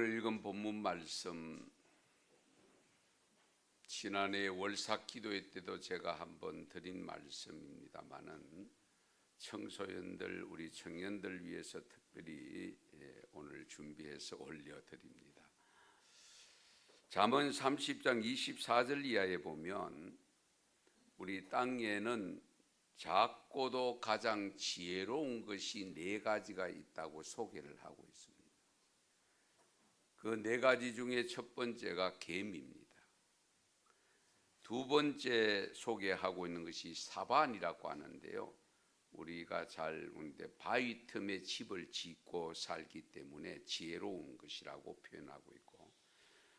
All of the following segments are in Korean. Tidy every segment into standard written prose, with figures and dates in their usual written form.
오늘 읽은 본문 말씀, 지난해 월삭 기도회 때도 제가 한번 드린 말씀입니다마는 청소년들, 우리 청년들 위해서 특별히 오늘 준비해서 올려드립니다. 잠언 30장 24절 이하에 보면 우리 땅에는 작고도 가장 지혜로운 것이 4가지가 있다고 소개를 하고 있습니다. 그 4가지 중에 첫 번째가 개미입니다. 두 번째 소개하고 있는 것이 사반이라고 하는데요, 우리가 잘 보는데 바위 틈에 집을 짓고 살기 때문에 지혜로운 것이라고 표현하고 있고,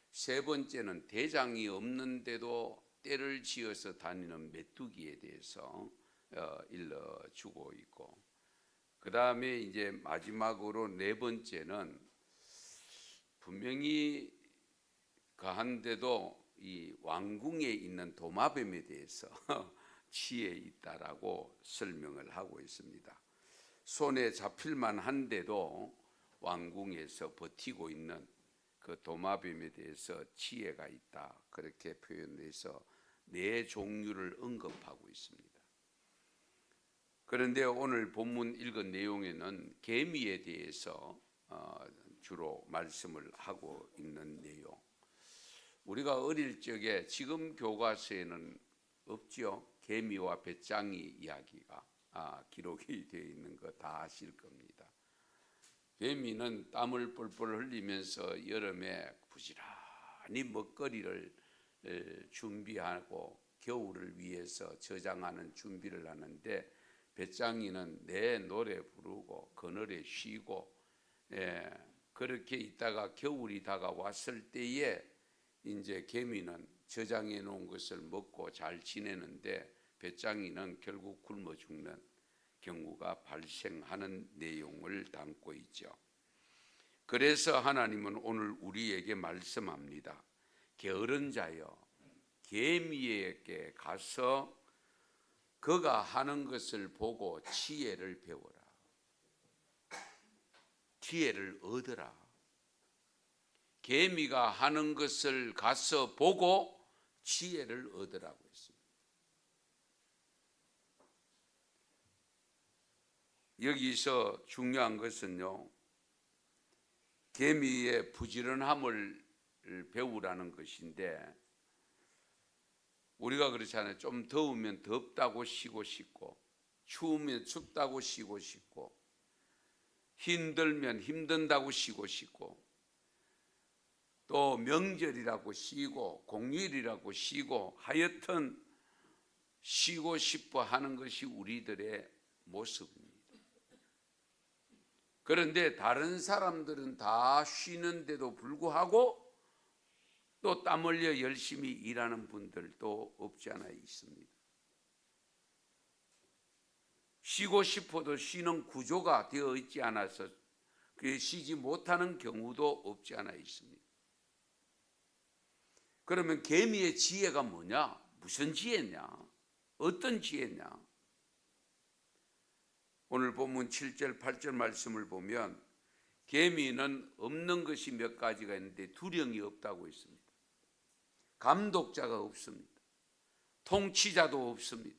세 번째는 대장이 없는데도 떼를 지어서 다니는 메뚜기에 대해서 일러주고 있고, 그 다음에 이제 마지막으로 네 번째는 분명히 그한데도 이 왕궁에 있는 도마뱀에 대해서 지혜 있다라고 설명을 하고 있습니다. 손에 잡힐만 한데도 왕궁에서 버티고 있는 그 도마뱀에 대해서 지혜가 있다, 그렇게 표현해서 4종류를 언급하고 있습니다. 그런데 오늘 본문 읽은 내용에는 개미에 대해서 주로 말씀을 하고 있는 내용, 우리가 어릴 적에 지금 교과서에는 없죠. 개미와 배짱이 이야기가 기록이 되어 있는 거 다 아실 겁니다. 개미는 땀을 뻘뻘 흘리면서 여름에 부지런히 먹거리를 준비하고 겨울을 위해서 저장하는 준비를 하는데, 배짱이는 내 노래 부르고 그늘에 쉬고 그렇게 있다가 겨울이 다가왔을 때에 이제 개미는 저장해 놓은 것을 먹고 잘 지내는데 배짱이는 결국 굶어 죽는 경우가 발생하는 내용을 담고 있죠. 그래서 하나님은 오늘 우리에게 말씀합니다. 게으른 자여, 개미에게 가서 그가 하는 것을 보고 지혜를 배워라. 지혜를 얻으라. 개미가 하는 것을 가서 보고 지혜를 얻으라고 했습니다. 여기서 중요한 것은요, 개미의 부지런함을 배우라는 것인데, 우리가 그렇잖아요. 좀 더우면 덥다고 쉬고 싶고, 추우면 춥다고 쉬고 싶고, 힘들면 힘든다고 쉬고 싶고, 또 명절이라고 쉬고 공휴일이라고 쉬고, 하여튼 쉬고 싶어 하는 것이 우리들의 모습입니다. 그런데 다른 사람들은 다 쉬는데도 불구하고 또 땀 흘려 열심히 일하는 분들도 없지 않아 있습니다. 쉬고 싶어도 쉬는 구조가 되어 있지 않아서 쉬지 못하는 경우도 없지 않아 있습니다. 그러면 개미의 지혜가 뭐냐? 무슨 지혜냐? 어떤 지혜냐? 오늘 본문 7절 8절 말씀을 보면 개미는 없는 것이 몇 가지가 있는데 두령이 없다고 했습니다. 감독자가 없습니다. 통치자도 없습니다.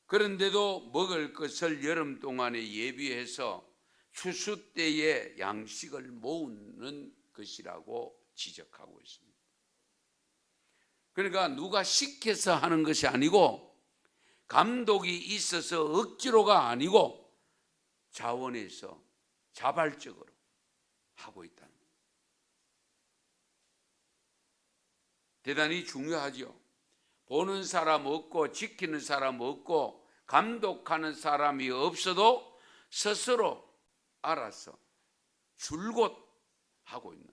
그런데도 먹을 것을 여름 동안에 예비해서 추수 때에 양식을 모으는 것이라고 지적하고 있습니다. 그러니까 누가 시켜서 하는 것이 아니고, 감독이 있어서 억지로가 아니고 자원해서 자발적으로 하고 있다는 거예요. 대단히 중요하죠. 보는 사람 없고 지키는 사람 없고 감독하는 사람이 없어도 스스로 알아서 줄곧 하고 있는,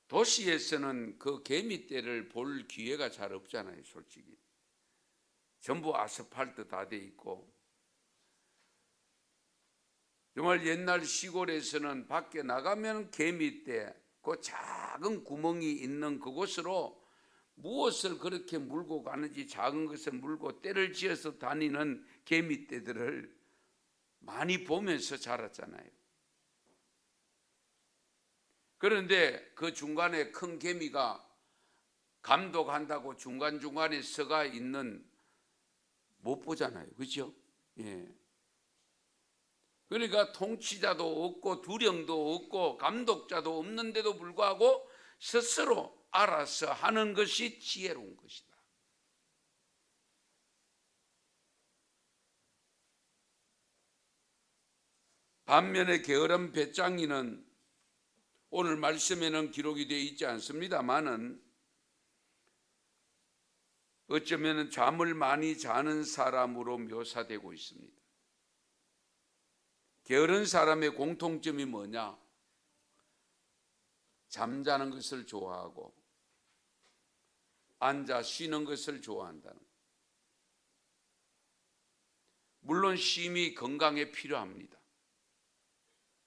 도시에서는 그 개미떼를 볼 기회가 잘 없잖아요. 솔직히 전부 아스팔트 다 돼 있고, 정말 옛날 시골에서는 밖에 나가면 개미떼, 그 작은 구멍이 있는 그곳으로 무엇을 그렇게 물고 가는지, 작은 것을 물고 떼를 지어서 다니는 개미떼들을 많이 보면서 자랐잖아요. 그런데 그 중간에 큰 개미가 감독한다고 중간중간에 서가 있는 못 보잖아요. 그렇죠? 예. 그러니까 통치자도 없고 두령도 없고 감독자도 없는데도 불구하고 스스로 알아서 하는 것이 지혜로운 것이다. 반면에 게으른 배짱이는 오늘 말씀에는 기록이 되어 있지 않습니다만은 어쩌면 잠을 많이 자는 사람으로 묘사되고 있습니다. 게으른 사람의 공통점이 뭐냐? 잠자는 것을 좋아하고 앉아 쉬는 것을 좋아한다는 것. 물론 쉼이 건강에 필요합니다.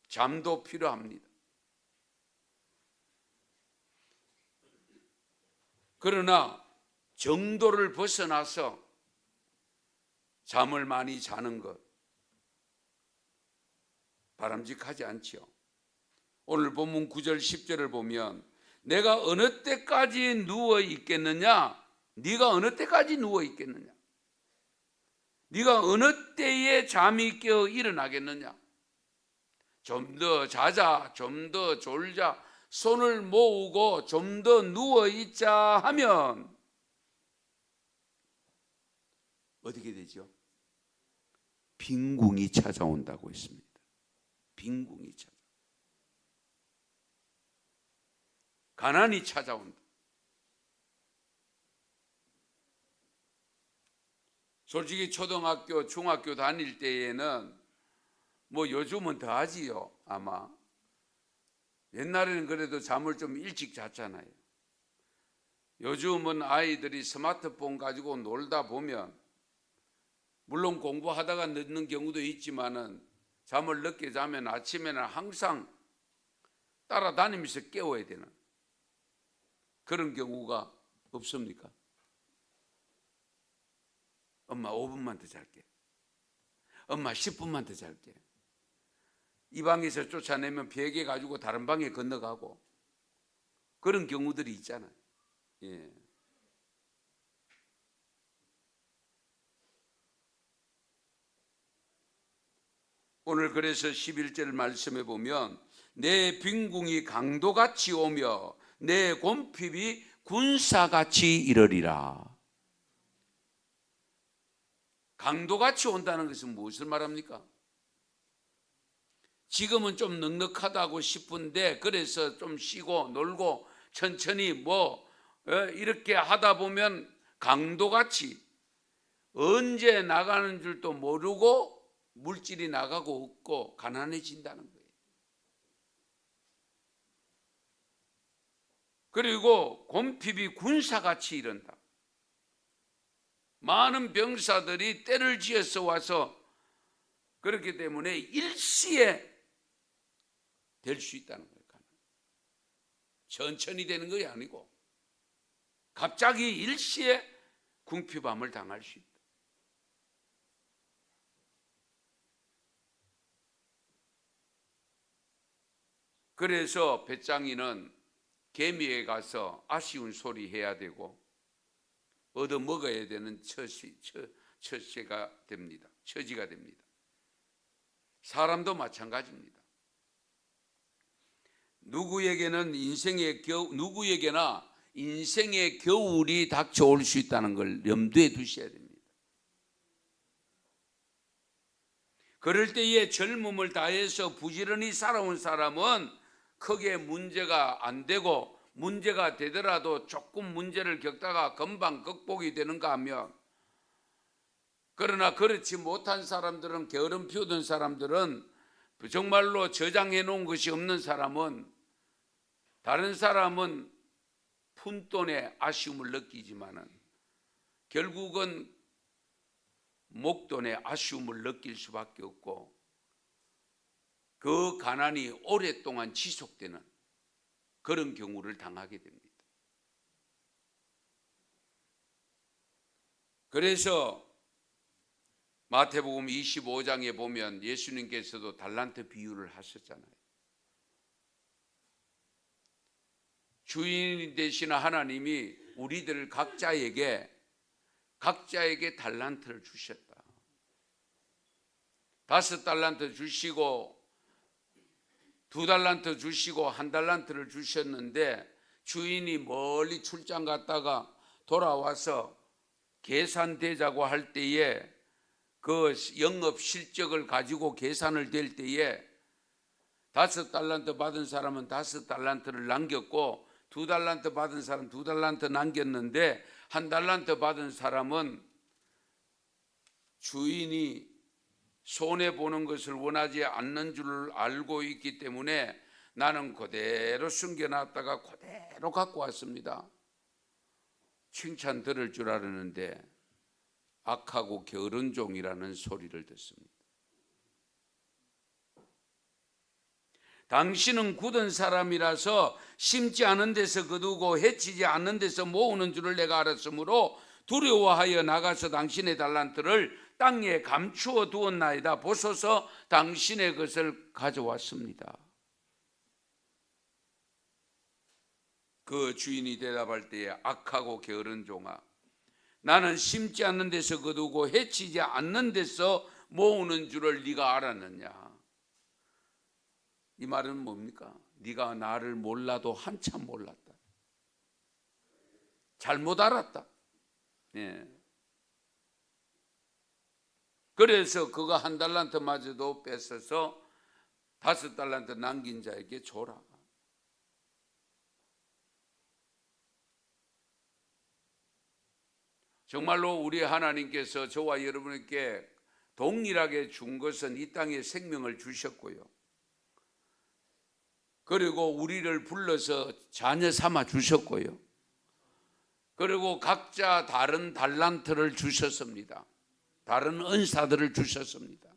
잠도 필요합니다. 그러나 정도를 벗어나서 잠을 많이 자는 것 바람직하지 않지요. 오늘 본문 9절 10절을 보면 내가 어느 때까지 누워 있겠느냐? 네가 어느 때까지 누워 있겠느냐? 네가 어느 때에 잠이 깨어 일어나겠느냐? 좀 더 자자, 좀 더 졸자, 손을 모으고 좀 더 누워 있자 하면 어떻게 되죠? 빈궁이 찾아온다고 했습니다. 빈궁이 찾아. 가난이 찾아온다. 솔직히 초등학교, 중학교 다닐 때에는 뭐 요즘은 더 하지요. 아마 옛날에는 그래도 잠을 좀 일찍 잤잖아요. 요즘은 아이들이 스마트폰 가지고 놀다 보면 물론 공부하다가 늦는 경우도 있지만은 잠을 늦게 자면 아침에는 항상 따라다니면서 깨워야 되는 그런 경우가 없습니까? 엄마 5분만 더 잘게. 엄마 10분만 더 잘게. 이 방에서 쫓아내면 베개 가지고 다른 방에 건너가고 그런 경우들이 있잖아요. 예. 오늘 그래서 11절 말씀에 보면 내 빈궁이 강도같이 오며 내 곰핍이 군사같이 이르리라. 강도같이 온다는 것은 무엇을 말합니까? 지금은 좀 넉넉하다고 싶은데 그래서 좀 쉬고 놀고 천천히 이렇게 하다 보면 강도같이 언제 나가는 줄도 모르고 물질이 나가고 없고 가난해진다는 거예요. 그리고 곰핍이 군사같이 이른다. 많은 병사들이 때를 지어서 와서 그렇기 때문에 일시에 될 수 있다는 거예요. 천천히 되는 것이 아니고 갑자기 일시에 궁핍함을 당할 수 있다. 그래서 배짱이는 개미에 가서 아쉬운 소리 해야 되고 얻어 먹어야 되는 처지가 됩니다. 사람도 마찬가지입니다. 누구에게나 인생의 겨울이 닥쳐올 수 있다는 걸 염두에 두셔야 됩니다. 그럴 때에 젊음을 다해서 부지런히 살아온 사람은 크게 문제가 안 되고 문제가 되더라도 조금 문제를 겪다가 금방 극복이 되는가 하면 그러나 그렇지 못한 사람들은 게으름 피우던 사람들은 정말로 저장해 놓은 것이 없는 사람은 다른 사람은 푼돈에 아쉬움을 느끼지만은 결국은 목돈에 아쉬움을 느낄 수밖에 없고 그 가난이 오랫동안 지속되는 그런 경우를 당하게 됩니다. 그래서 마태복음 25장에 보면 예수님께서도 달란트 비유를 하셨잖아요. 주인이 되시는 하나님이 우리들 각자에게 달란트를 주셨다. 5달란트 주시고 2달란트 주시고 1달란트를 주셨는데 주인이 멀리 출장 갔다가 돌아와서 계산되자고 할 때에 그 영업 실적을 가지고 계산을 될 때에 5달란트 받은 사람은 5달란트를 남겼고 2달란트 받은 사람은 2달란트 남겼는데 1달란트 받은 사람은 주인이 손해보는 것을 원하지 않는 줄 알고 있기 때문에 나는 그대로 숨겨놨다가 그대로 갖고 왔습니다. 칭찬 들을 줄 알았는데 악하고 게으른 종이라는 소리를 듣습니다. 당신은 굳은 사람이라서 심지 않은 데서 거두고 해치지 않는 데서 모으는 줄을 내가 알았으므로 두려워하여 나가서 당신의 달란트를 땅에 감추어 두었나이다. 보소서 당신의 것을 가져왔습니다. 그 주인이 대답할 때에 악하고 게으른 종아, 나는 심지 않는 데서 거두고 해치지 않는 데서 모으는 줄을 네가 알았느냐. 이 말은 뭡니까? 네가 나를 몰라도 한참 몰랐다. 잘못 알았다. 예. 그래서 그거 1달란트마저도 뺏어서 5달란트 남긴 자에게 줘라. 정말로 우리 하나님께서 저와 여러분에게 동일하게 준 것은 이 땅에 생명을 주셨고요. 그리고 우리를 불러서 자녀 삼아 주셨고요. 그리고 각자 다른 달란트를 주셨습니다. 다른 은사들을 주셨습니다.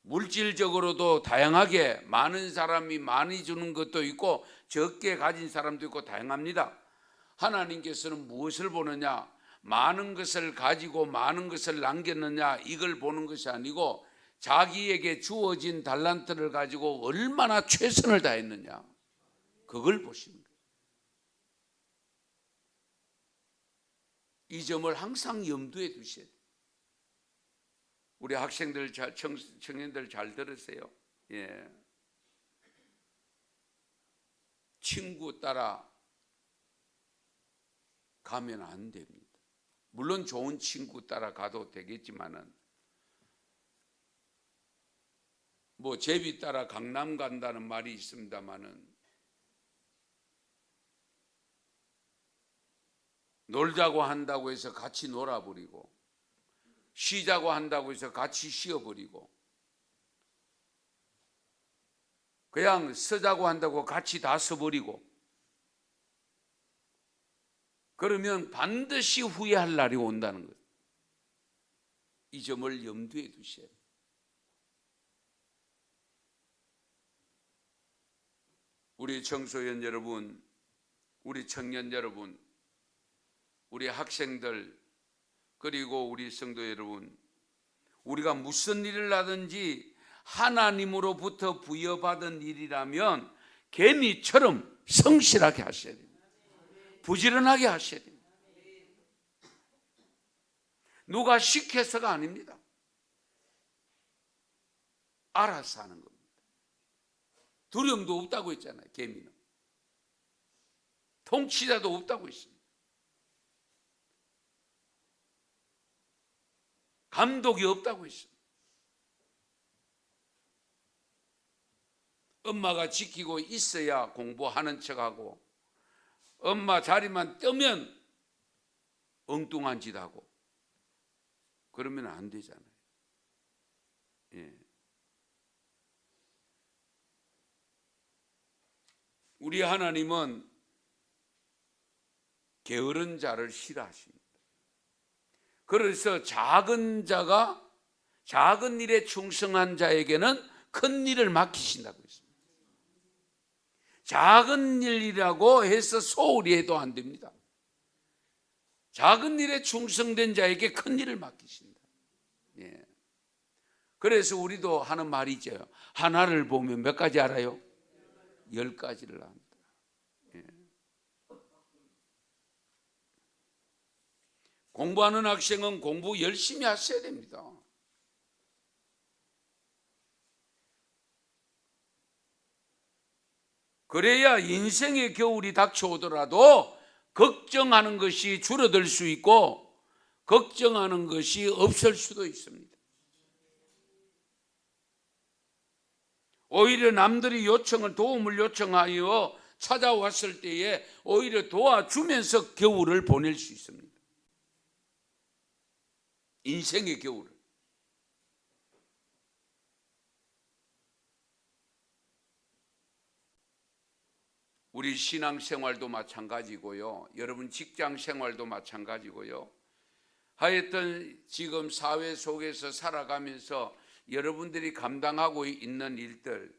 물질적으로도 다양하게 많은 사람이 많이 주는 것도 있고 적게 가진 사람도 있고 다양합니다. 하나님께서는 무엇을 보느냐? 많은 것을 가지고 많은 것을 남겼느냐? 이걸 보는 것이 아니고 자기에게 주어진 달란트를 가지고 얼마나 최선을 다했느냐? 그걸 보시는 거예요. 이 점을 항상 염두에 두셔야 돼요. 우리 학생들, 청년들 잘 들으세요. 예. 친구 따라 가면 안 됩니다. 물론 좋은 친구 따라 가도 되겠지만은 뭐 제비 따라 강남 간다는 말이 있습니다만은 놀자고 한다고 해서 같이 놀아버리고 쉬자고 한다고 해서 같이 쉬어버리고 그냥 쓰자고 한다고 같이 다 써버리고 그러면 반드시 후회할 날이 온다는 것. 이 점을 염두에 두셔야 돼요. 우리 청소년 여러분, 우리 청년 여러분, 우리 학생들, 그리고 우리 성도 여러분, 우리가 무슨 일을 하든지 하나님으로부터 부여받은 일이라면 개미처럼 성실하게 하셔야 됩니다. 부지런하게 하셔야 됩니다. 누가 시켜서가 아닙니다. 알아서 하는 겁니다. 두려움도 없다고 했잖아요. 개미는 통치자도 없다고 했습니다. 감독이 없다고 했습니다. 엄마가 지키고 있어야 공부하는 척하고 엄마 자리만 뜨면 엉뚱한 짓 하고 그러면 안 되잖아요. 예. 우리 하나님은 게으른 자를 싫어하십니다. 그래서 작은 자가 작은 일에 충성한 자에게는 큰 일을 맡기신다고 했습니다. 작은 일이라고 해서 소홀히 해도 안 됩니다. 작은 일에 충성된 자에게 큰 일을 맡기신다. 예. 그래서 우리도 하는 말이 있죠. 하나를 보면 몇 가지 알아요? 10가지를 압니다. 공부하는 학생은 공부 열심히 하셔야 됩니다. 그래야 인생의 겨울이 닥쳐오더라도 걱정하는 것이 줄어들 수 있고 걱정하는 것이 없을 수도 있습니다. 오히려 남들이 도움을 요청하여 찾아왔을 때에 오히려 도와주면서 겨울을 보낼 수 있습니다. 인생의 겨울을. 우리 신앙생활도 마찬가지고요. 여러분 직장생활도 마찬가지고요. 하여튼 지금 사회 속에서 살아가면서 여러분들이 감당하고 있는 일들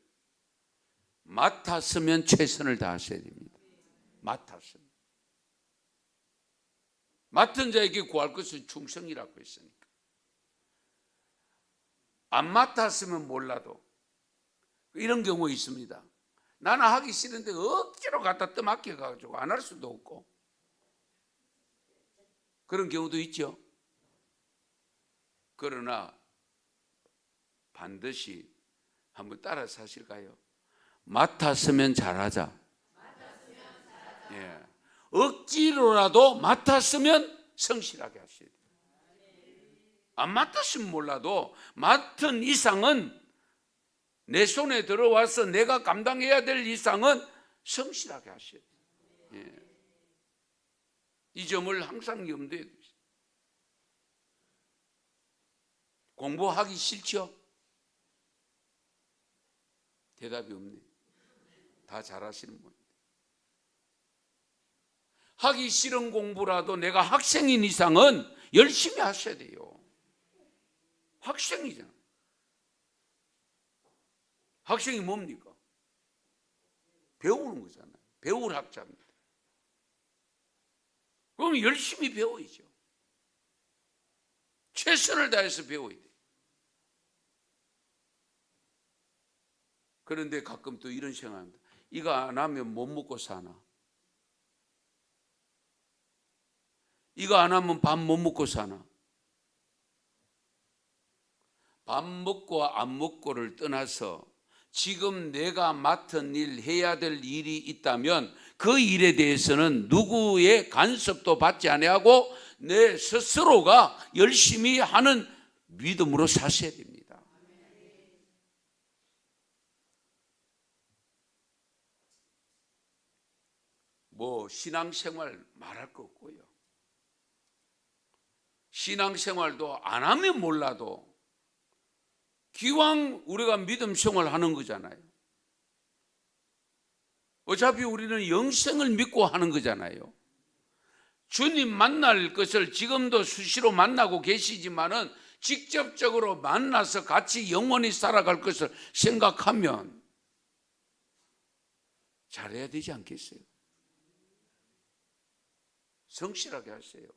맡았으면 최선을 다하셔야 됩니다. 맡았으면. 맡은 자에게 구할 것은 충성이라고 했으니까. 안 맡았으면 몰라도 이런 경우 있습니다. 나는 하기 싫은데 억지로 갖다 떠맡겨가지고 안 할 수도 없고 그런 경우도 있죠. 그러나 반드시 한번 따라서 하실까요? 맡았으면 잘하자. 예. 억지로라도 맡았으면 성실하게 하셔야 돼요. 안 맡았으면 몰라도 맡은 이상은 내 손에 들어와서 내가 감당해야 될 이상은 성실하게 하셔야 돼요. 예. 이 점을 항상 염두에 두세요. 공부하기 싫죠? 대답이 없네. 다 잘하시는 분. 하기 싫은 공부라도 내가 학생인 이상은 열심히 하셔야 돼요. 학생이잖아. 학생이 뭡니까? 배우는 거잖아요. 배울 학자입니다. 그럼 열심히 배워야죠. 최선을 다해서 배워야 돼요. 그런데 가끔 또 이런 생각합니다. 이거 안 하면 못 먹고 사나? 이거 안 하면 밥 못 먹고 사나? 밥 먹고 안 먹고를 떠나서 지금 내가 맡은 일, 해야 될 일이 있다면 그 일에 대해서는 누구의 간섭도 받지 아니하고 내 스스로가 열심히 하는 믿음으로 사셔야 됩니다. 뭐 신앙생활 말할 거 없고요. 신앙생활도 안 하면 몰라도 기왕 우리가 믿음 생활하는 거잖아요. 어차피 우리는 영생을 믿고 하는 거잖아요. 주님 만날 것을 지금도 수시로 만나고 계시지만은 직접적으로 만나서 같이 영원히 살아갈 것을 생각하면 잘해야 되지 않겠어요? 성실하게 하세요.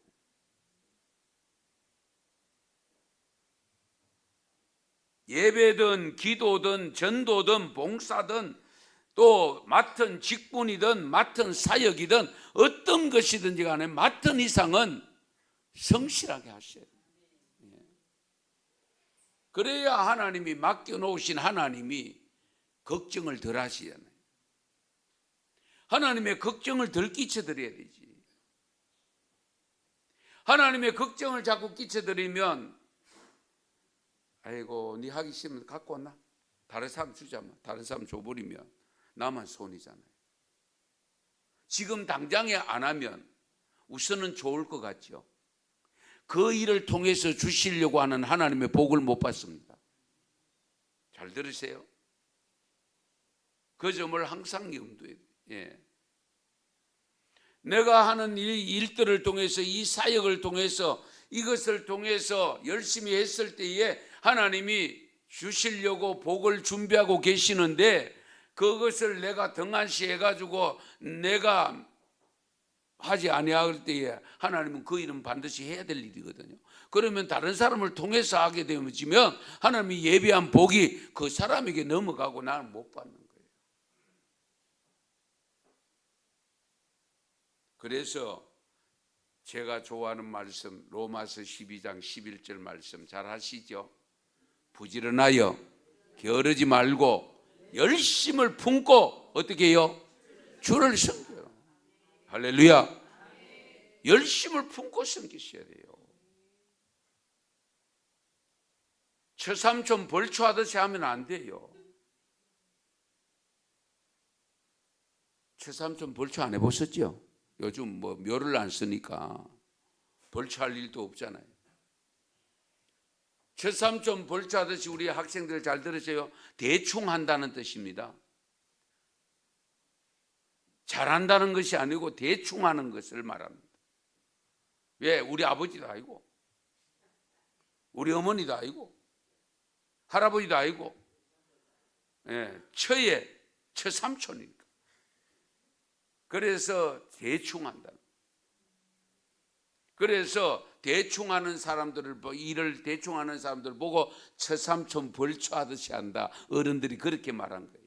예배든 기도든 전도든 봉사든 또 맡은 직분이든 맡은 사역이든 어떤 것이든지 간에 맡은 이상은 성실하게 하셔야 돼요. 그래야 하나님이 맡겨놓으신 하나님이 걱정을 덜 하시잖아요. 하나님의 걱정을 덜 끼쳐드려야 되지. 하나님의 걱정을 자꾸 끼쳐드리면 아이고 네 하기 싫으면 갖고 왔나? 다른 사람 주자면 다른 사람 줘버리면 나만 손이잖아요. 지금 당장에 안 하면 우선은 좋을 것 같죠. 그 일을 통해서 주시려고 하는 하나님의 복을 못 받습니다. 잘 들으세요. 그 점을 항상 염두에 예. 내가 하는 일들을 통해서 이 사역을 통해서 이것을 통해서 열심히 했을 때에 하나님이 주시려고 복을 준비하고 계시는데 그것을 내가 등한시 해가지고 내가 하지 아니할 때에 하나님은 그 일은 반드시 해야 될 일이거든요. 그러면 다른 사람을 통해서 하게 되면 하나님이 예비한 복이 그 사람에게 넘어가고 나는 못 받는 거예요. 그래서 제가 좋아하는 말씀 로마서 12장 11절 말씀 잘 아시죠? 부지런하여 게으르지 말고 열심을 품고 어떻게 해요? 주를 섬겨요. 할렐루야. 열심을 품고 섬기셔야 돼요. 처삼촌 벌초하듯이 하면 안 돼요. 처삼촌 벌초 안 해보셨죠? 요즘 뭐 묘를 안 쓰니까 벌초할 일도 없잖아요. 처삼촌 벌초하듯이 우리 학생들 잘 들으세요. 대충 한다는 뜻입니다. 잘한다는 것이 아니고 대충 하는 것을 말합니다. 왜? 우리 아버지도 아니고 우리 어머니도 아니고 할아버지도 아니고 처삼촌이니까. 그래서 대충 한다. 그래서 대충 하는 사람들을 일을 대충 하는 사람들을 보고 처삼촌 벌초하듯이 한다. 어른들이 그렇게 말한 거예요.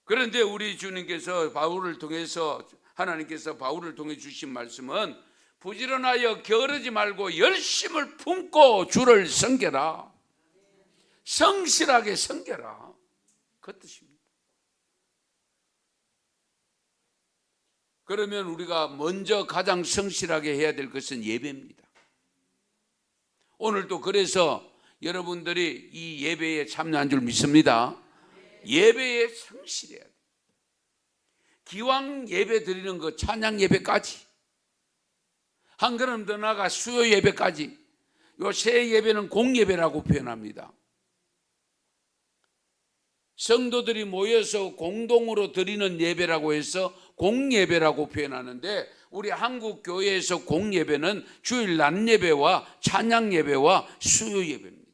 그런데 우리 주님께서 바울을 통해서 하나님께서 바울을 통해 주신 말씀은 부지런하여 게으르지 말고 열심을 품고 주를 섬겨라. 성실하게 섬겨라. 그 뜻입니다. 그러면 우리가 먼저 가장 성실하게 해야 될 것은 예배입니다. 오늘도 그래서 여러분들이 이 예배에 참여한 줄 믿습니다. 예배에 성실해야 돼. 기왕 예배 드리는 거 찬양 예배까지 한 걸음 더 나아가 수요 예배까지. 요 세 예배는 공예배라고 표현합니다. 성도들이 모여서 공동으로 드리는 예배라고 해서 공예배라고 표현하는데, 우리 한국 교회에서 공예배는 주일 낮 예배와 찬양 예배와 수요 예배입니다.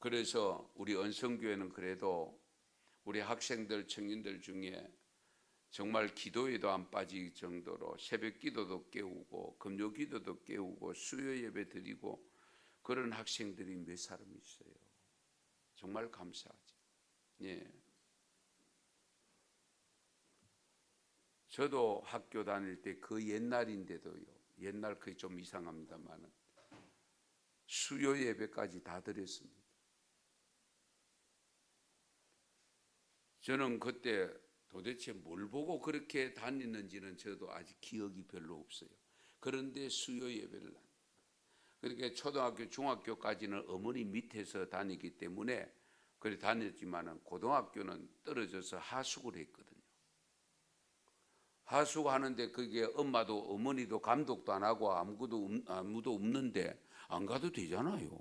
그래서 우리 언성교회는 그래도 우리 학생들, 청년들 중에 정말 기도에도 안 빠질 정도로 새벽 기도도 깨우고 금요 기도도 깨우고 수요 예배 드리고 그런 학생들이 몇 사람 있어요. 정말 감사하죠. 예. 저도 학교 다닐 때 그 옛날인데도요. 옛날 그게 좀 이상합니다만 수요 예배까지 다 드렸습니다. 저는 그때 도대체 뭘 보고 그렇게 다니는지는 저도 아직 기억이 별로 없어요. 그런데 수요 예배를 그렇게 초등학교, 중학교까지는 어머니 밑에서 다니기 때문에 그래 다녔지만은 고등학교는 떨어져서 하숙을 했거든요. 하숙하는데 그게 엄마도 어머니도 감독도 안 하고 아무도 없는데 안 가도 되잖아요.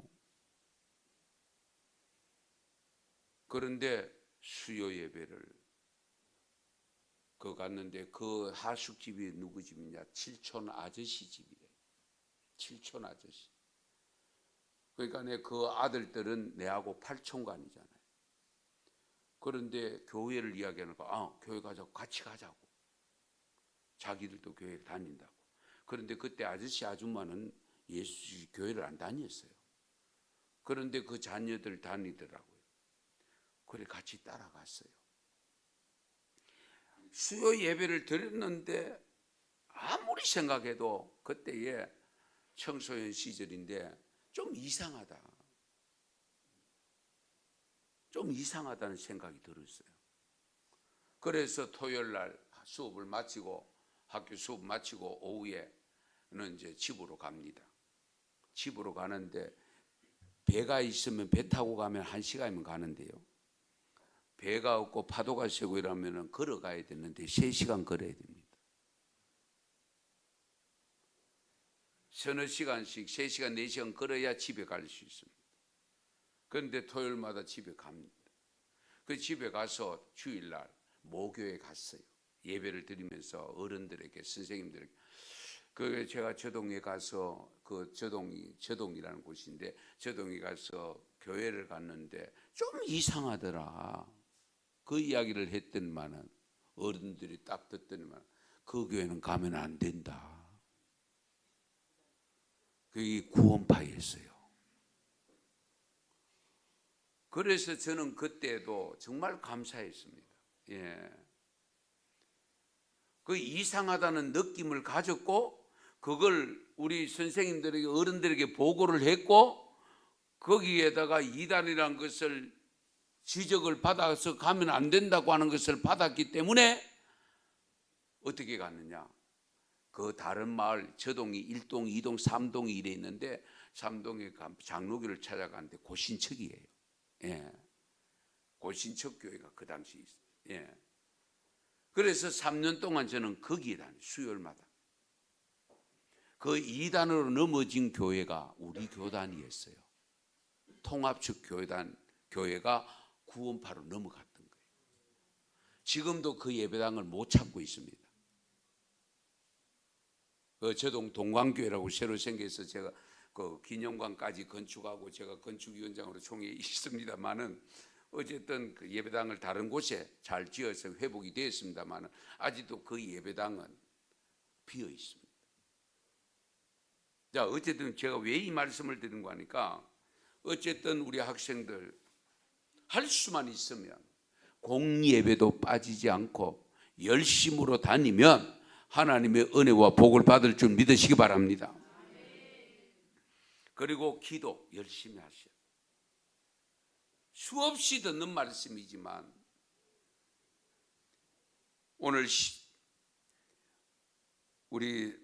그런데 수요 예배를 갔는데 그 하숙집이 누구 집이냐? 칠촌 아저씨 집이래. 칠촌 아저씨. 그러니까 그 아들들은 내하고 팔촌간이잖아요. 그런데 교회를 이야기하니까 교회 가자고, 같이 가자고. 자기들도 교회를 다닌다고. 그런데 그때 아저씨 아줌마는 예수 교회를 안 다녔어요. 그런데 그 자녀들 다니더라고요. 그래 같이 따라갔어요. 수요 예배를 드렸는데 아무리 생각해도 그때의 청소년 시절인데 좀 이상하다. 좀 이상하다는 생각이 들었어요. 그래서 토요일 날 수업을 마치고 학교 수업 마치고 오후에는 이제 집으로 갑니다. 집으로 가는데 배가 있으면 배 타고 가면 1시간이면 가는데요. 배가 없고 파도가 세고 이러면 걸어가야 되는데 3시간 걸어야 됩니다. 서너 시간씩 3시간, 4시간 걸어야 집에 갈 수 있습니다. 그런데 토요일마다 집에 갑니다. 그 집에 가서 주일날 모교에 갔어요. 예배를 드리면서 어른들에게, 선생님들에게. 그 제가 저동에 가서 그 저동이라는 곳인데 저동에 가서 교회를 갔는데 좀 이상하더라. 그 이야기를 했더니만은 어른들이 딱 듣더니만 그 교회는 가면 안 된다. 그게 구원파였어요. 그래서 저는 그때도 정말 감사했습니다. 예. 그 이상하다는 느낌을 가졌고 그걸 우리 선생님들에게 어른들에게 보고를 했고 거기에다가 이단이라는 것을 지적을 받아서 가면 안 된다고 하는 것을 받았기 때문에 어떻게 갔느냐, 그 다른 마을 저동이 1동, 2동, 3동이 이래 있는데 3동에 장로교를 찾아갔는데 고신척이에요. 예. 고신척 교회가 그 당시 있어요. 예. 그래서 3년 동안 저는 거기에 다녀요. 수요일마다. 그 2단으로 넘어진 교회가 우리 교단이었어요. 통합측 교회가 구원파로 넘어갔던 거예요. 지금도 그 예배당을 못 찾고 있습니다. 그 저동 동광교회라고 새로 생겨서 제가 그 기념관까지 건축하고 제가 건축위원장으로 총회에 있습니다만은 어쨌든 그 예배당을 다른 곳에 잘 지어서 회복이 되었습니다만은 아직도 그 예배당은 비어 있습니다. 자, 어쨌든 제가 왜 이 말씀을 드린 거니까 어쨌든 우리 학생들 할 수만 있으면 공예배도 빠지지 않고 열심으로 다니면 하나님의 은혜와 복을 받을 줄 믿으시기 바랍니다. 그리고 기도 열심히 하셔요. 수없이 듣는 말씀이지만 오늘 우리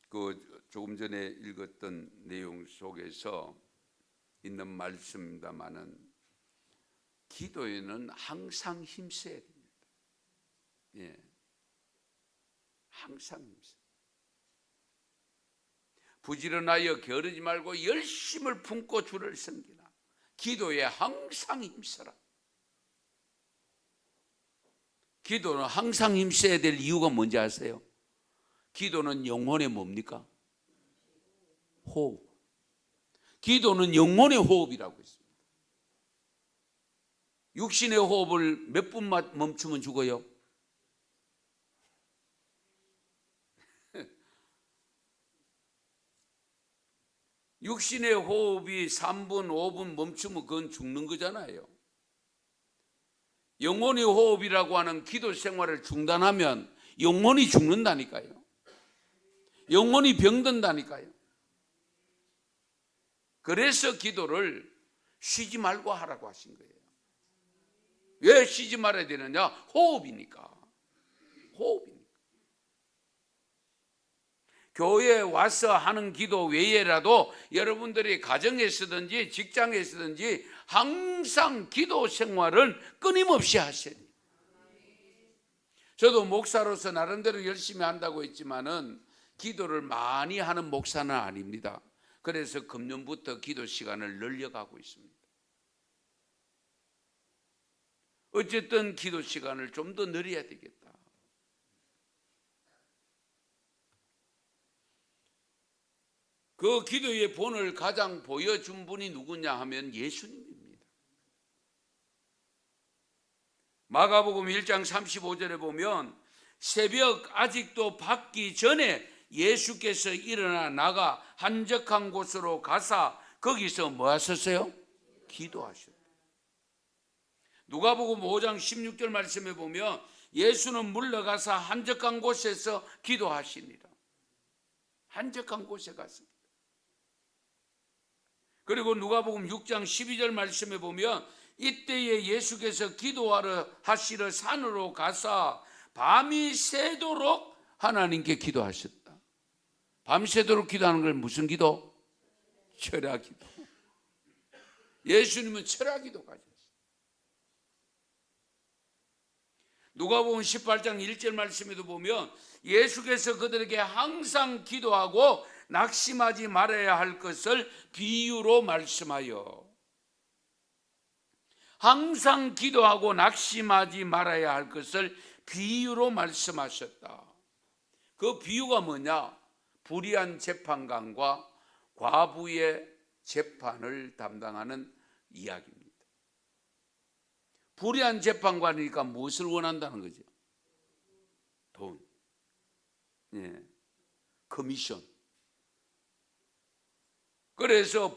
그 조금 전에 읽었던 내용 속에서 있는 말씀입니다만은 기도에는 항상 힘써야 됩니다. 예, 항상 힘써. 부지런하여 게으르지 말고 열심을 품고 주를 섬기라. 기도에 항상 힘써라. 기도는 항상 힘써야 될 이유가 뭔지 아세요? 기도는 영혼의 뭡니까? 호흡. 기도는 영혼의 호흡이라고 했습니다. 육신의 호흡을 몇 분만 멈추면 죽어요? 육신의 호흡이 3분, 5분 멈추면 그건 죽는 거잖아요. 영혼의 호흡이라고 하는 기도 생활을 중단하면 영혼이 죽는다니까요. 영혼이 병든다니까요. 그래서 기도를 쉬지 말고 하라고 하신 거예요. 왜 쉬지 말아야 되느냐? 호흡이니까. 호흡이니까. 교회에 와서 하는 기도 외에라도 여러분들이 가정에서든지 직장에서든지 항상 기도 생활을 끊임없이 하셔야 돼요. 저도 목사로서 나름대로 열심히 한다고 했지만은 기도를 많이 하는 목사는 아닙니다. 그래서 금년부터 기도 시간을 늘려가고 있습니다. 어쨌든 기도 시간을 좀 더 늘려야 되겠다. 그 기도의 본을 가장 보여준 분이 누구냐 하면 예수님입니다. 마가복음 1장 35절에 보면 새벽 아직도 밝기 전에 예수께서 일어나 나가 한적한 곳으로 가사 거기서 뭐 하셨어요? 기도하셨다. 누가복음 5장 16절 말씀에 보면 예수는 물러가서 한적한 곳에서 기도하십니다. 한적한 곳에 갔습니다. 그리고 누가복음 6장 12절 말씀에 보면 이때에 예수께서 기도하러 하시러 산으로 가사 밤이 새도록 하나님께 기도하셨다. 밤이 새도록 기도하는 걸 무슨 기도? 철야 기도. 예수님은 철야 기도 가졌어요. 누가복음 18장 1절 말씀에도 보면 예수께서 그들에게 항상 기도하고 낙심하지 말아야 할 것을 비유로 말씀하여, 항상 기도하고 낙심하지 말아야 할 것을 비유로 말씀하셨다. 그 비유가 뭐냐? 불의한 재판관과 과부의 재판을 담당하는 이야기입니다. 불의한 재판관이니까 무엇을 원한다는 거죠? 돈, 예, 커미션. 그래서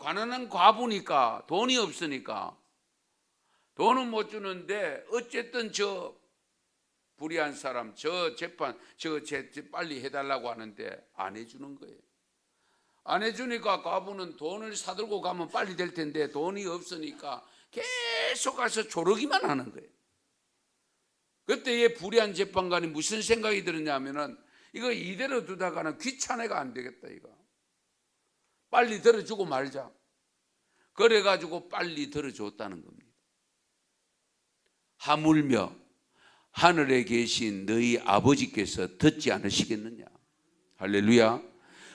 가난한 과부니까 돈이 없으니까 돈은 못 주는데 어쨌든 저 불의한 사람 저 재판 빨리 해달라고 하는데 안 해주는 거예요. 안 해주니까 과부는 돈을 사들고 가면 빨리 될 텐데 돈이 없으니까 계속 가서 조르기만 하는 거예요. 그때의 불의한 재판관이 무슨 생각이 들었냐면은 이거 이대로 두다가는 귀찮아가 안 되겠다 이거. 빨리 들어주고 말자. 그래가지고 빨리 들어줬다는 겁니다. 하물며 하늘에 계신 너희 아버지께서 듣지 않으시겠느냐. 할렐루야.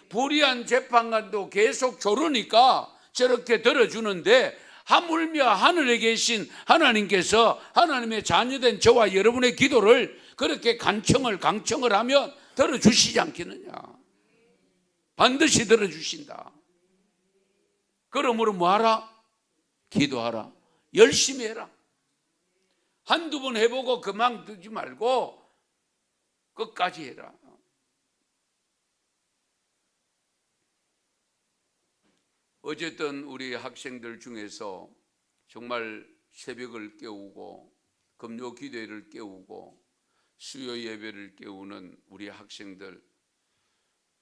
불의한 재판관도 계속 조르니까 저렇게 들어주는데 하물며 하늘에 계신 하나님께서 하나님의 자녀된 저와 여러분의 기도를 그렇게 강청을 하면 들어주시지 않겠느냐. 반드시 들어주신다. 그러므로 뭐하라? 기도하라. 열심히 해라. 한두 번 해보고 그만두지 말고 끝까지 해라. 어쨌든 우리 학생들 중에서 정말 새벽을 깨우고 금요 기도회를 깨우고 수요 예배를 깨우는 우리 학생들,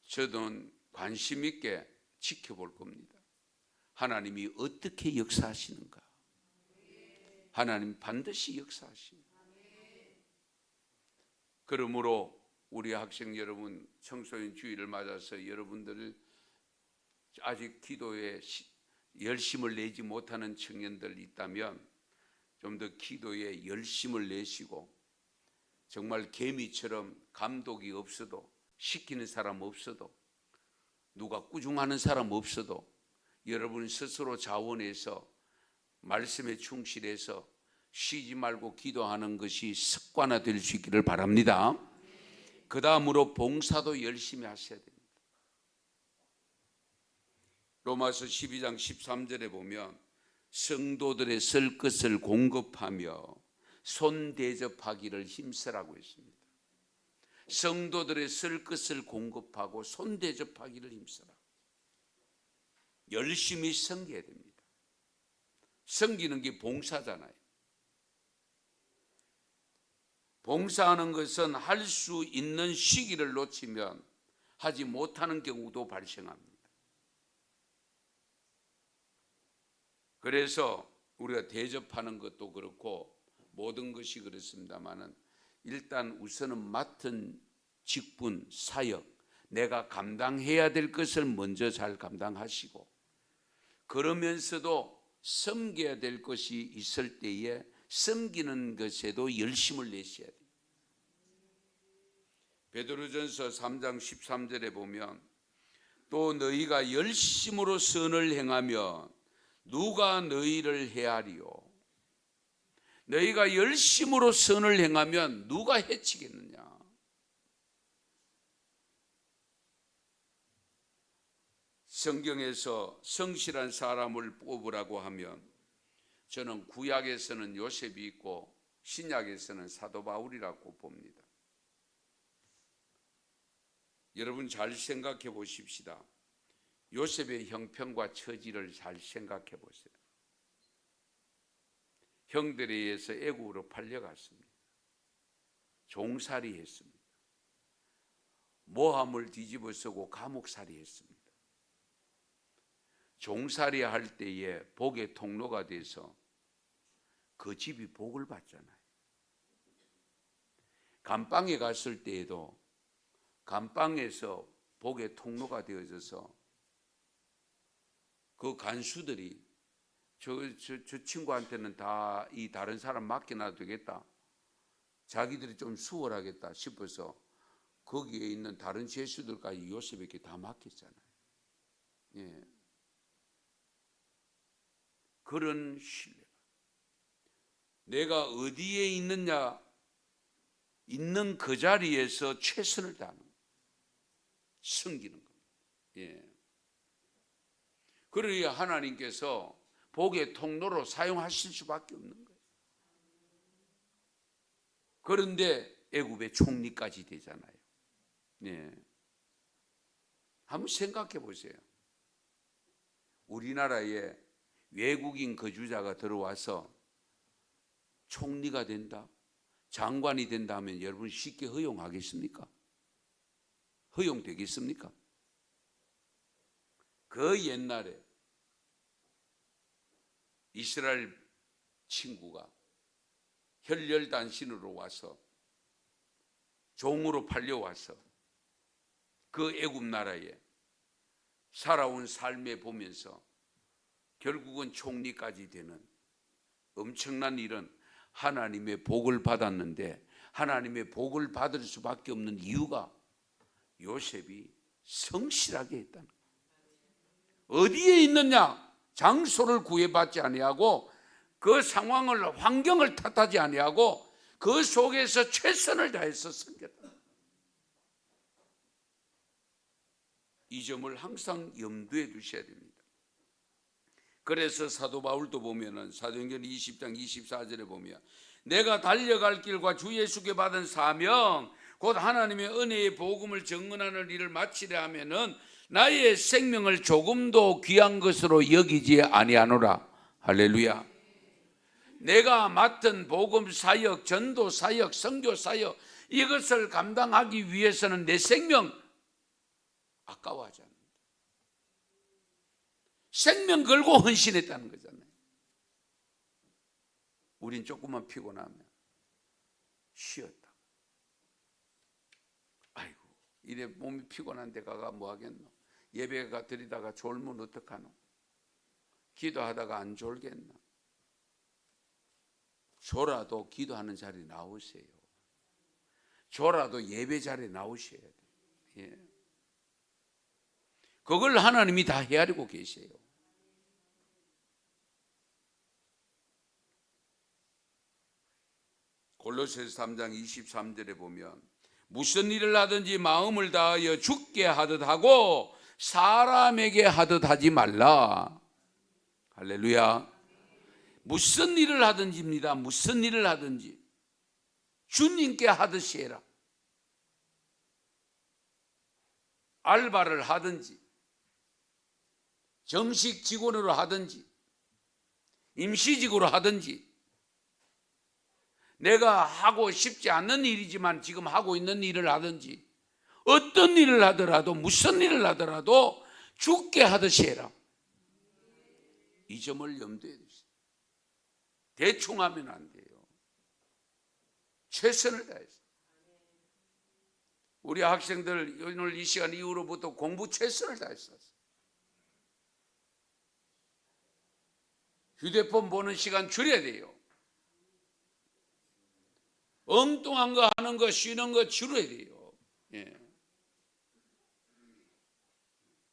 저는 관심 있게 지켜볼 겁니다. 하나님이 어떻게 역사하시는가? 하나님 반드시 역사하십니다. 그러므로 우리 학생 여러분, 청소년 주일을 맞아서 여러분들 아직 기도에 열심을 내지 못하는 청년들 있다면 좀 더 기도에 열심을 내시고 정말 개미처럼 감독이 없어도 시키는 사람 없어도 누가 꾸중하는 사람 없어도 여러분 스스로 자원해서 말씀에 충실해서 쉬지 말고 기도하는 것이 습관화될 수 있기를 바랍니다. 그 다음으로 봉사도 열심히 하셔야 됩니다. 로마서 12장 13절에 보면 성도들의 쓸 것을 공급하며 손 대접하기를 힘쓰라고 했습니다. 성도들의 쓸 것을 공급하고 손 대접하기를 힘쓰라. 열심히 섬겨야 됩니다. 섬기는 게 봉사잖아요. 봉사하는 것은 할 수 있는 시기를 놓치면 하지 못하는 경우도 발생합니다. 그래서 우리가 대접하는 것도 그렇고 모든 것이 그렇습니다만은 일단 우선은 맡은 직분, 사역, 내가 감당해야 될 것을 먼저 잘 감당하시고 그러면서도 섬겨야 될 것이 있을 때에 섬기는 것에도 열심을 내셔야 돼요. 베드로전서 3장 13절에 보면 또 너희가 열심으로 선을 행하며 누가 너희를 해하리요? 너희가 열심으로 선을 행하면 누가 해치겠느냐? 성경에서 성실한 사람을 뽑으라고 하면 저는 구약에서는 요셉이 있고 신약에서는 사도 바울이라고 봅니다. 여러분 잘 생각해 보십시다. 요셉의 형편과 처지를 잘 생각해 보세요. 형들에 의해서 애국으로 팔려갔습니다. 종살이 했습니다. 모함을 뒤집어 쓰고 감옥살이 했습니다. 종살이 할 때에 복의 통로가 돼서 그 집이 복을 받잖아요. 감방에 갔을 때에도 감방에서 복의 통로가 되어져서 그 간수들이 저 친구한테는 다 이 다른 사람 맡겨놔도 되겠다. 자기들이 좀 수월하겠다 싶어서 거기에 있는 다른 죄수들까지 요셉에게 다 맡겼잖아요. 예. 그런 신뢰가. 내가 어디에 있느냐, 있는 그 자리에서 최선을 다하는 거예요. 섬기는 겁니다. 예. 그러니 하나님께서 복의 통로로 사용하실 수밖에 없는 거예요. 그런데 애굽의 총리까지 되잖아요. 네. 한번 생각해 보세요. 우리나라에 외국인 거주자가 들어와서 총리가 된다, 장관이 된다 하면 여러분 쉽게 허용하겠습니까? 허용되겠습니까? 그 옛날에 이스라엘 친구가 혈혈단신으로 와서 종으로 팔려와서 그 애굽 나라에 살아온 삶에 보면서 결국은 총리까지 되는 엄청난 일은 하나님의 복을 받았는데, 하나님의 복을 받을 수밖에 없는 이유가 요셉이 성실하게 했다는 거예요. 어디에 있느냐? 장소를 구애받지 아니하고 그 상황을, 환경을 탓하지 아니하고 그 속에서 최선을 다해서 섬겼다. 이 점을 항상 염두에 두셔야 됩니다. 그래서 사도 바울도 보면은 사도행전 20장 24절에 보면 내가 달려갈 길과 주 예수께 받은 사명 곧 하나님의 은혜의 복음을 증언하는 일을 마치려 하면은 나의 생명을 조금도 귀한 것으로 여기지 아니하노라. 할렐루야. 내가 맡은 복음 사역, 전도 사역, 선교 사역, 이것을 감당하기 위해서는 내 생명 아까워하지 않는다. 생명 걸고 헌신했다는 거잖아요. 우린 조금만 피곤하면 쉬었다. 아이고, 이래 몸이 피곤한데 가가 뭐 하겠노? 예배가 드리다가 졸면 어떡하노? 기도하다가 안 졸겠나? 졸아도 기도하는 자리에 나오세요. 졸아도 예배 자리에 나오셔야 돼요. 예. 그걸 하나님이 다 헤아리고 계세요. 골로새서 3장 23절에 보면 무슨 일을 하든지 마음을 다하여 주께 하듯 하고 사람에게 하듯 하지 말라. 할렐루야. 무슨 일을 하든지입니다. 무슨 일을 하든지 주님께 하듯이 해라. 알바를 하든지 정식 직원으로 하든지 임시직으로 하든지 내가 하고 싶지 않는 일이지만 지금 하고 있는 일을 하든지 어떤 일을 하더라도 무슨 일을 하더라도 주께 하듯이 해라. 이 점을 염두에 두세요. 대충 하면 안 돼요. 최선을 다해서. 우리 학생들 오늘 이 시간 이후로부터 공부 최선을 다해서. 휴대폰 보는 시간 줄여야 돼요. 엉뚱한 거 하는 거, 쉬는 거 줄여야 돼요. 예.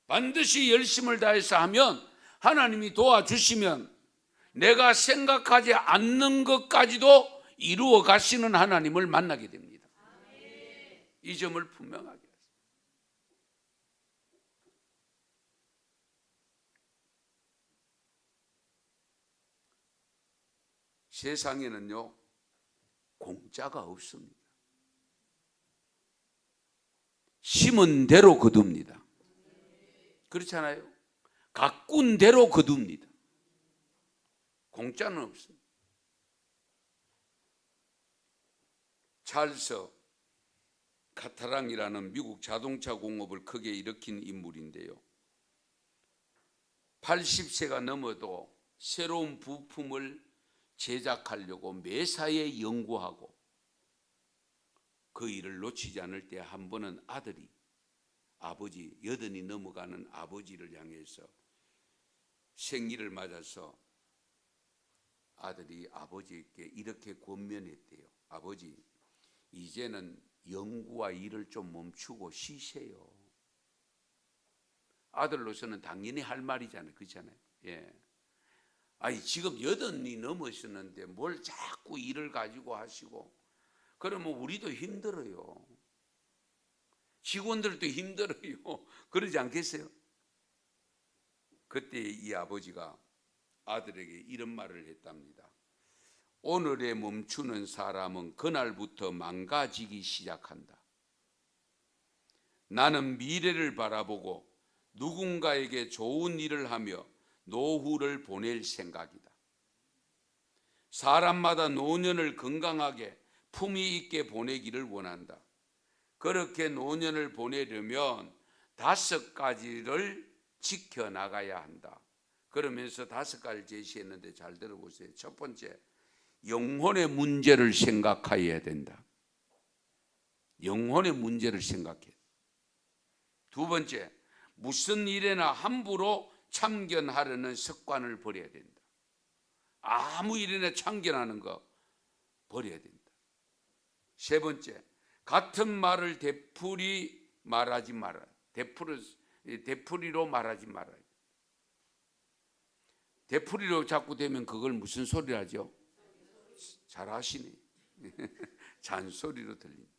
반드시 열심을 다해서 하면 하나님이 도와주시면 내가 생각하지 않는 것까지도 이루어 가시는 하나님을 만나게 됩니다. 이 점을 분명하게 하세요. 세상에는요 공짜가 없습니다. 심은 대로 거둡니다. 그렇잖아요. 가꾼 대로 거둡니다. 공짜는 없습니다. 찰스 카타랑이라는 미국 자동차 공업을 크게 일으킨 인물인데요. 80세가 넘어도 새로운 부품을 제작하려고 매사에 연구하고 그 일을 놓치지 않을 때 한 번은 아들이 아버지 80이 넘어가는 아버지를 향해서 생일을 맞아서 아들이 아버지에게 이렇게 권면했대요. 아버지, 이제는 연구와 일을 좀 멈추고 쉬세요. 아들로서는 당연히 할 말이잖아요. 그렇잖아요. 예. 아니 지금 80이 넘으셨는데 뭘 자꾸 일을 가지고 하시고 그러면 우리도 힘들어요. 직원들도 힘들어요. 그러지 않겠어요? 그때 이 아버지가 아들에게 이런 말을 했답니다. 오늘에 멈추는 사람은 그날부터 망가지기 시작한다. 나는 미래를 바라보고 누군가에게 좋은 일을 하며 노후를 보낼 생각이다. 사람마다 노년을 건강하게 품위 있게 보내기를 원한다. 그렇게 노년을 보내려면 5가지를 지켜나가야 한다. 그러면서 5가지를 제시했는데 잘 들어보세요. 첫 번째, 영혼의 문제를 생각해야 된다. 영혼의 문제를 생각해. 두 번째, 무슨 일에나 함부로 참견하려는 습관을 버려야 된다. 아무 일이나 참견하는 거 버려야 된다. 세 번째, 같은 말을 되풀이로 말하지 말아요. 되풀이로 자꾸 되면 그걸 무슨 소리를 하죠? 잘 아시네. 잔소리로 들립니다.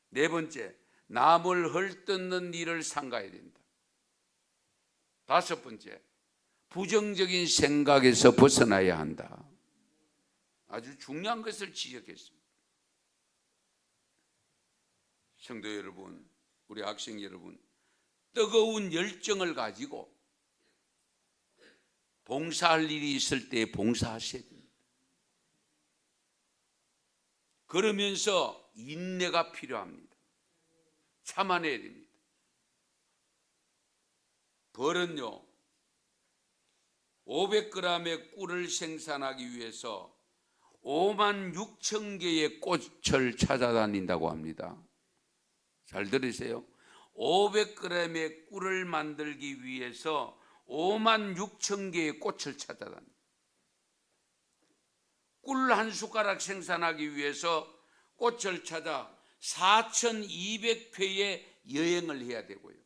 네 번째, 남을 헐뜯는 일을 삼가야 된다. 다섯 번째, 부정적인 생각에서 벗어나야 한다. 아주 중요한 것을 지적했습니다. 성도 여러분, 우리 학생 여러분, 뜨거운 열정을 가지고 봉사할 일이 있을 때 봉사하셔야 됩니다. 그러면서 인내가 필요합니다. 참아내야 됩니다. 벌은요, 500g의 꿀을 생산하기 위해서 5만 6천 개의 꽃을 찾아다닌다고 합니다. 잘 들으세요. 500g의 꿀을 만들기 위해서 5만 6천 개의 꽃을 찾아다닙니다. 꿀 한 숟가락 생산하기 위해서 꽃을 찾아 4,200회의 여행을 해야 되고요.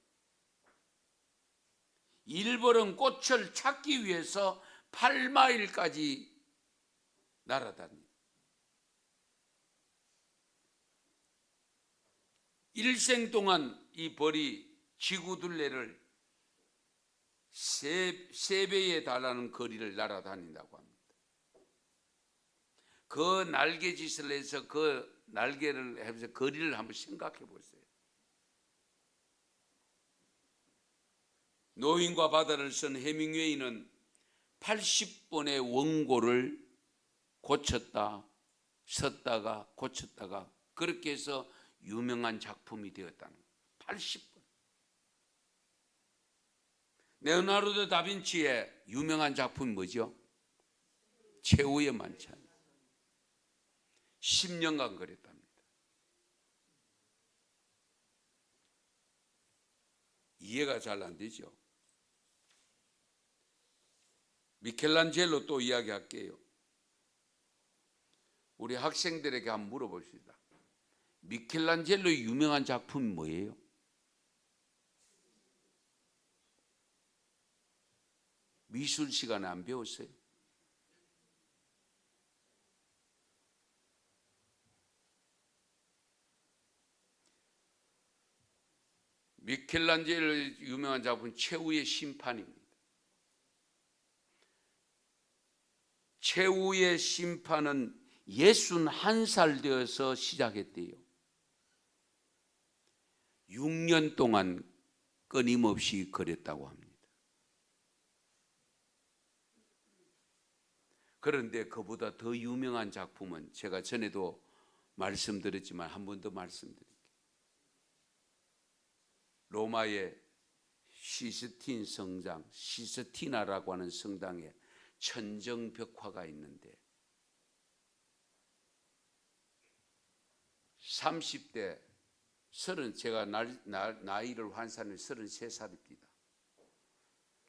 일벌은 꽃을 찾기 위해서 8마일까지 날아다닙니다. 일생 동안 이 벌이 지구둘레를 3배에 달하는 거리를 날아다닌다고 합니다. 그 날개짓을 해서 그 날개를 해서 거리를 한번 생각해 보세요. 노인과 바다를 쓴 해밍웨이는 80번의 원고를 고쳤다 썼다가 고쳤다가 그렇게 해서 유명한 작품이 되었다는 거예요. 80번. 레오나르도 다빈치의 유명한 작품이 뭐죠? 최후의 만찬. 10년간 그랬답니다. 이해가 잘 안 되죠? 미켈란젤로 또 이야기할게요. 우리 학생들에게 한번 물어봅시다. 미켈란젤로의 유명한 작품이 뭐예요? 미술 시간에 안 배웠어요? 미켈란젤로의 유명한 작품 최후의 심판입니다. 최후의 심판은 61살 되어서 시작했대요. 6년 동안 끊임없이 그렸다고 합니다. 그런데 그보다 더 유명한 작품은 제가 전에도 말씀드렸지만 한 번 더 말씀드릴게요. 로마의 시스틴 성당, 시스티나라고 하는 성당에 천정벽화가 있는데 30대 제가 나이를 환산해 33살입니다.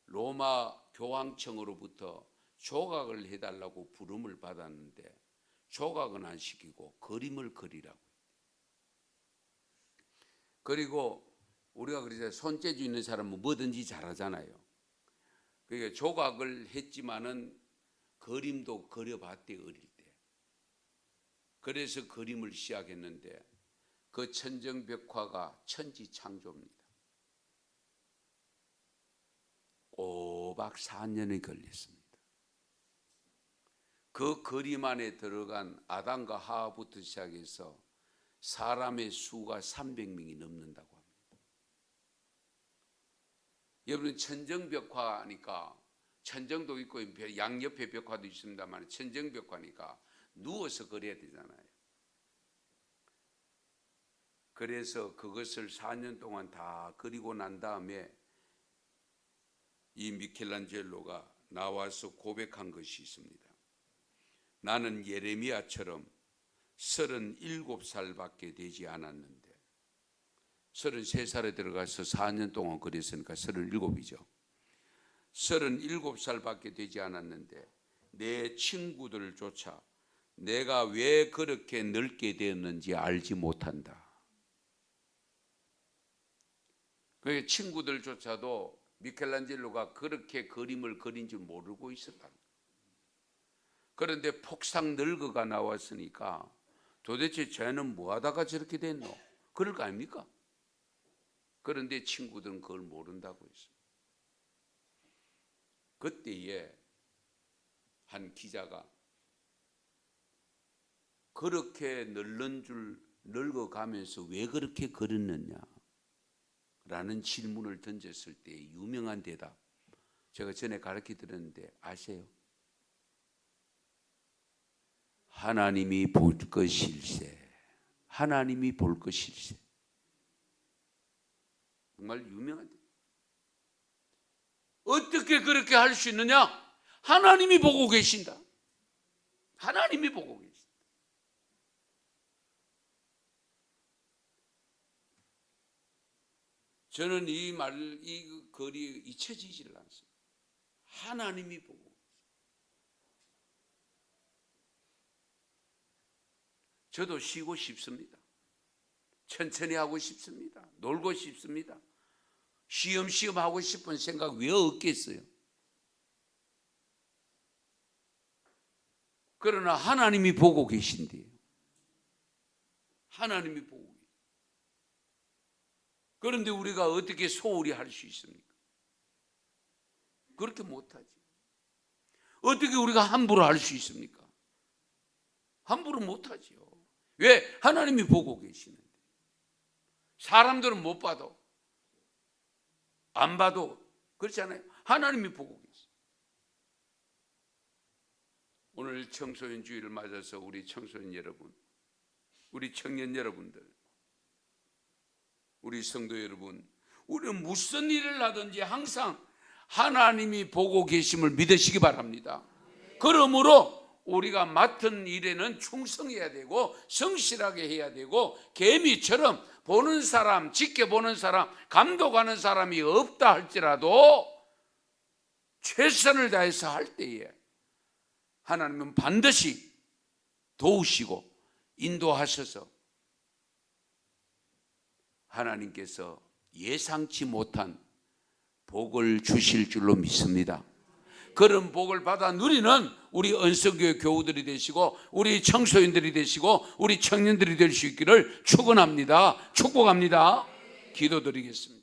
로마 교황청으로부터 조각을 해달라고 부름을 받았는데 조각은 안 시키고 그림을 그리라고. 그리고 우리가 그러잖아요. 손재주 있는 사람은 뭐든지 잘하잖아요. 그러니까 조각을 했지만은 그림도 그려봤대, 어릴 때. 그래서 그림을 시작했는데 그 천정벽화가 천지창조입니다. 꼬박 4년이 걸렸습니다. 그 그림 안에 들어간 아담과 하와부터 시작해서 사람의 수가 300명이 넘는다고 합니다. 여러분, 천정벽화니까 천정도 있고 양옆에 벽화도 있습니다만 천정 벽화니까 누워서 그려야 되잖아요. 그래서 그것을 4년 동안 다 그리고 난 다음에 이 미켈란젤로가 나와서 고백한 것이 있습니다. 나는 예레미야처럼 37살밖에 되지 않았는데, 33살에 들어가서 4년 동안 그랬으니까 37이죠. 37살밖에 되지 않았는데 내 친구들조차 내가 왜 그렇게 늙게 되었는지 알지 못한다. 그 친구들조차도 미켈란젤로가 그렇게 그림을 그린 줄 모르고 있었다. 그런데 폭삭 늙어가 나왔으니까 도대체 쟤는 뭐 하다가 저렇게 됐노? 그럴 거 아닙니까? 그런데 친구들은 그걸 모른다고 했습니다. 그때에 한 기자가 그렇게 늙어가면서 왜 그렇게 그렸느냐 라는 질문을 던졌을 때 유명한 대답, 제가 전에 가르쳐 드렸는데 아세요? 하나님이 볼 것일세. 하나님이 볼 것일세. 정말 유명한 대답. 어떻게 그렇게 할 수 있느냐? 하나님이 보고 계신다. 하나님이 보고 계신다. 저는 이 글이 잊혀지질 않습니다. 하나님이 보고 계십니다. 저도 쉬고 싶습니다. 천천히 하고 싶습니다. 놀고 싶습니다. 쉬엄쉬엄 하고 싶은 생각 왜 없겠어요? 그러나 하나님이 보고 계신데요. 하나님이 보고 계신데요. 그런데 우리가 어떻게 소홀히 할 수 있습니까? 그렇게 못하지. 어떻게 우리가 함부로 할 수 있습니까? 함부로 못하지요. 왜? 하나님이 보고 계시는데. 사람들은 못 봐도, 안 봐도 그렇잖아요. 하나님이 보고 계세요. 오늘 청소년 주일을 맞아서 우리 청소년 여러분, 우리 청년 여러분들, 우리 성도 여러분, 우리는 무슨 일을 하든지 항상 하나님이 보고 계심을 믿으시기 바랍니다. 그러므로 우리가 맡은 일에는 충성해야 되고 성실하게 해야 되고, 개미처럼 보는 사람, 지켜보는 사람, 감독하는 사람이 없다 할지라도 최선을 다해서 할 때에 하나님은 반드시 도우시고 인도하셔서 하나님께서 예상치 못한 복을 주실 줄로 믿습니다. 그런 복을 받아 누리는 우리 언성교회 교우들이 되시고 우리 청소년들이 되시고 우리 청년들이 될 수 있기를 축원합니다. 축복합니다. 기도드리겠습니다.